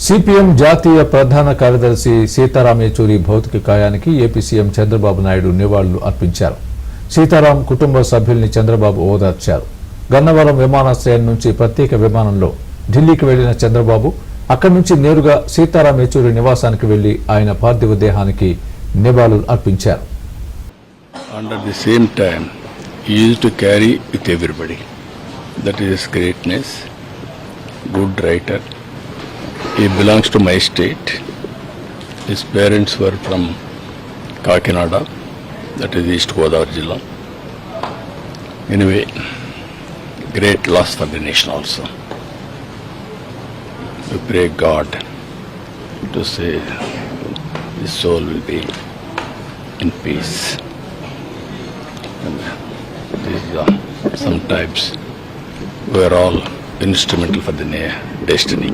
CPM జాతీయ ప్రధాన కార్యదర్శి సీతారాం ఏచూరి భౌతిక కాయానికి ఏపీ సీఎం చంద్రబాబు నాయుడు నివాళులు అర్పించారు. సీతారాం కుటుంబ సభ్యుల్ని చంద్రబాబు ఓదార్చారు. గన్నవరం విమానాశ్రయం నుంచి ప్రత్యేక విమానంలో ఢిల్లీకి వెళ్లిన చంద్రబాబు అక్కడి నుంచి నేరుగా సీతారాం ఏచూరి నివాసానికి వెళ్లి ఆయన పార్థివ దేహానికి నివాళులు అర్పించారు. Under the same time, he used to carry with everybody. That is his greatness. Good writer. He belongs to my state. His parents were from Kakinada, that is East Godavari Jilla. Anyway, great loss for the nation also. We pray God to say his soul will be in peace. And these sometimes we are all instrumental for the destiny.